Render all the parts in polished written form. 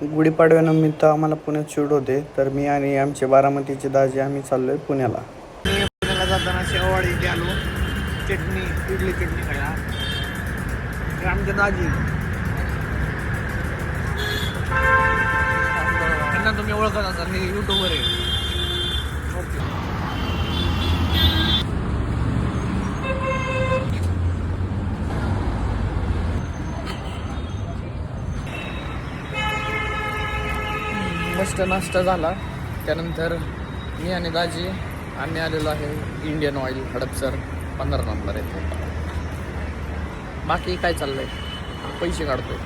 गुढीपाडव्यानिमित्त आम्हाला पुण्यात शूट होते, तर मी आणि आमचे बारामतीचे दाजी आम्ही चाललोय पुण्याला. पुण्याला जाताना शेववाडी इथे आलो, चटणी इडली चटणी खायला. हे आमचे दाजी, त्यांना तुम्ही ओळखत असाल, मी यूट्यूबवर आहे. ओके. मस्त नाश्ता झाला. त्यानंतर मी आणि दाजी आम्ही आलेलो आहे इंडियन ऑइल हडपसर 15 नंबर येथे. बाकी काय चाललंय, पैसे काढतोय.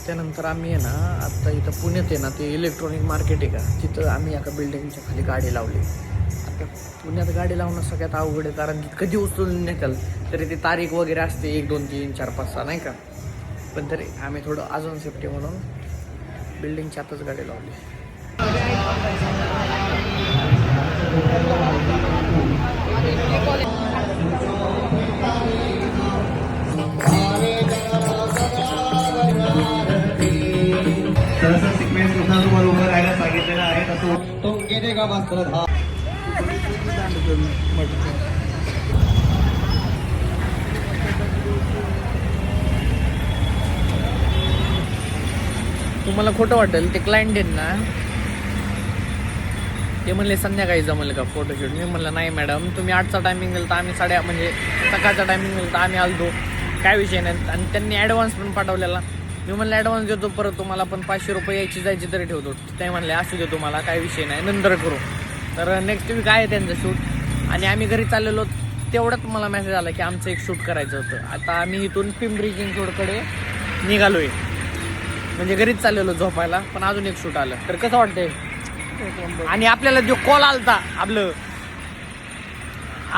त्यानंतर आम्ही आहे ना आत्ता इथं पुण्यात आहे ना ते इलेक्ट्रॉनिक मार्केट आहे का, तिथं आम्ही एका बिल्डिंगच्या खाली गाडी लावली. आता पुण्यात गाडी लावणं सगळ्यात अवघड आहे, कारण की कधी उचलून नेताल तरी ती तारीख वगैरे असते 1 2 3 4 5 6 नाही का. पण तरी आम्ही थोडं अजून सेफ्टी म्हणून बिल्डिंगच्या आतच गाडी लावली. सिक्वेन्स नुसार तुम्हाला उभं राहायला सांगितलेलं आहे, तसं तो गेले का मास्तर हा तुम्हाला खोटं वाटेल, ते क्लायंट आहेत ना, ते म्हणले संध्याकाळी जमेल का फोटोशूट. मी म्हणलं नाही मॅडम, तुम्ही 8चा टायमिंग दिलं तर आम्ही म्हणजे सकाळचा टायमिंग दिलं तर आम्ही आलतो, काय विषय नाही. आणि त्यांनी ॲडव्हान्स पण पाठवलेला. मी म्हणलं ॲडव्हान्स देतो, परत तुम्हाला पण 500 रुपये यायची जायची तरी ठेवतो. ते म्हणले असू दे, तुम्हाला काय विषय नाही, नंतर करू. तर नेक्स्ट वीक आहे त्यांचं शूट. आणि आम्ही घरी चाललेलो तेवढ्यात मला मेसेज आला की आमचं एक शूट करायचं होतं. आता आम्ही इथून पिंपरी चिंचवडकडे निघालो आहे, म्हणजे घरीच चाललेलो झोपायला, पण अजून एक शूट आलं. तर कसं वाटतंय. आणि आपल्याला जो कॉल आलता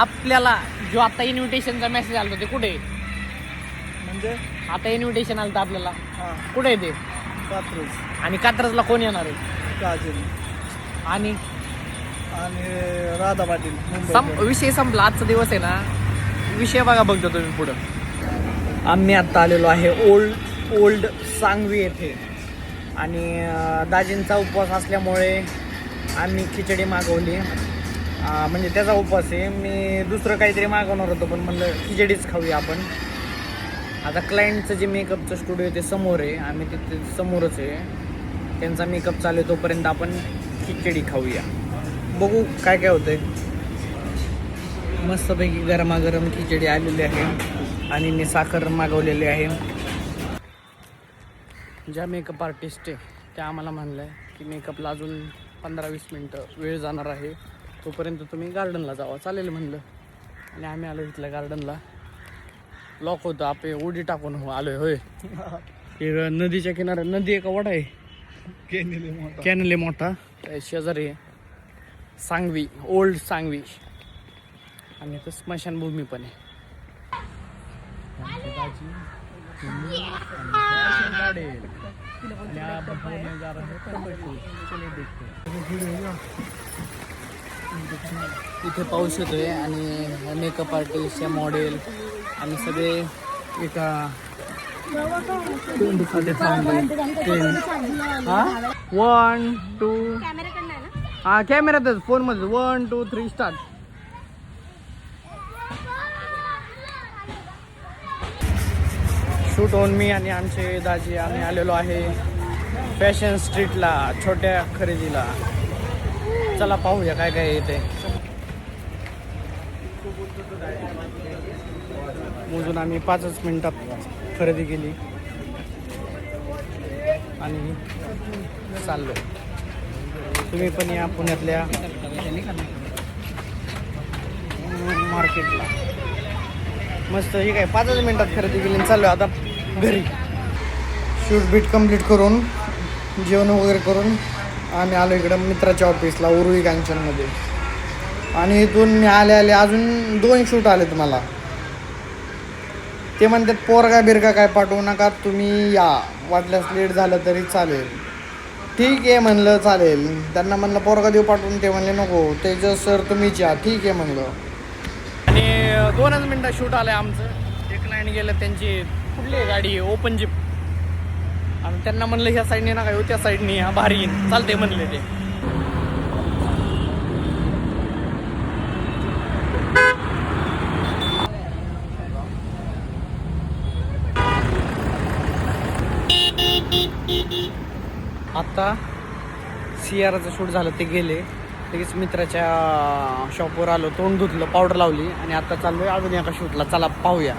आपल्याला जो आता इन्व्हिटेशनचा मेसेज आलता ते कुठे, म्हणजे आता इन्व्हिटेशन आलता आपल्याला कुठे आहे ते, कात्रज. आणि कात्रजला कोण येणार आहे, काजल आणि राधा पाटील. विषय संपला. आजचा दिवस आहे ना, विषय बघा बघतो तुम्ही पुढं. आम्ही आत्ता आलेलो आहे ओल्ड सांगवी येथे. आणि दाजींचा उपवास असल्यामुळे आम्ही खिचडी मागवली. म्हणजे त्याचा उपवास आहे. मी दुसरं काहीतरी मागवणार होतो, पण म्हणलं खिचडीच खाऊया आपण. आता क्लायंटचं जे मेकअपचं स्टुडिओ ते समोर आहे, आम्ही तिथे समोरच आहे. त्यांचा मेकअप चालू आहे, तोपर्यंत आपण खिचडी खाऊया. बघू काय काय होतंय. मस्तपैकी गरमागरम खिचडी आलेली आहे आणि मी साखर मागवलेली आहे. ज्या मेकअप आर्टिस्ट आहे त्या आम्हाला म्हणलं आहे की मेकअपला अजून 15-20 मिनटं वेळ जाणार आहे, तोपर्यंत तुम्ही गार्डनला जावा. चालेल म्हणलं. आणि आम्ही आलो इथल्या गार्डनला. लॉक होतं, आपले उडी टाकून आलोय. होय, हे नदीच्या किनाऱ्या, नदी एका वडा आहे, कॅनले मोठा शेजारी आहे. सांगवी, ओल्ड सांगवी. आणि इथं स्मशानभूमी पण आहे. इथे पाऊस येतोय आणि मेकअप आर्टिस्ट, मॉडेल आणि सगळे एका 1 2 हा कॅमेऱ्यातच, फोनमध्ये 1 2 3 स्टार्ट. शूट होऊन मी आणि आमचे दाजी आम्ही आलेलो आहे फॅशन स्ट्रीटला, छोट्या खरेदीला. चला पाहूया काय काय येते. मोजून आम्ही 5च मिनिटात खरेदी केली आणि चाललो. तुम्ही पण या पुण्यातल्या मार्केटला. मस्त. ही काय 5च मिनिटात खरेदी केली आणि चाललो आता घरी. शूट बीट कंप्लीट करून जेवण वगैरे करून आम्ही आलो इकडं मित्राच्या ऑफिसला उरुळी कांचनमध्ये. आणि इथून मी आले अजून 2 शूट आले तुम्हाला. ते म्हणतात पोरगा बिरगा काय पाठवू नका, तुम्ही या, वाटल्यास लेट झालं तरी चालेल. ठीक आहे म्हणलं, चालेल. त्यांना म्हणलं पोरगा देऊ पाठवून, ते म्हणले नको, तेजस सर तुम्हीच या. ठीक आहे म्हणलं. आणि 2च मिनटात शूट आलं आमचं. एक लाईन गेलं त्यांची कुठली गाडी, ओपन जीप. आणि त्यांना म्हणलं ह्या साईडने नका येऊ, त्या साईडने या, भारी येईन चालते म्हणले ते. आता सियाराचं शूट झालं, ते गेले. लगेच मित्राच्या शॉपवर आलो, तोंड धुतलं, पावडर लावली आणि आता चाललोय अजून एका शूटला. चला पाहूया.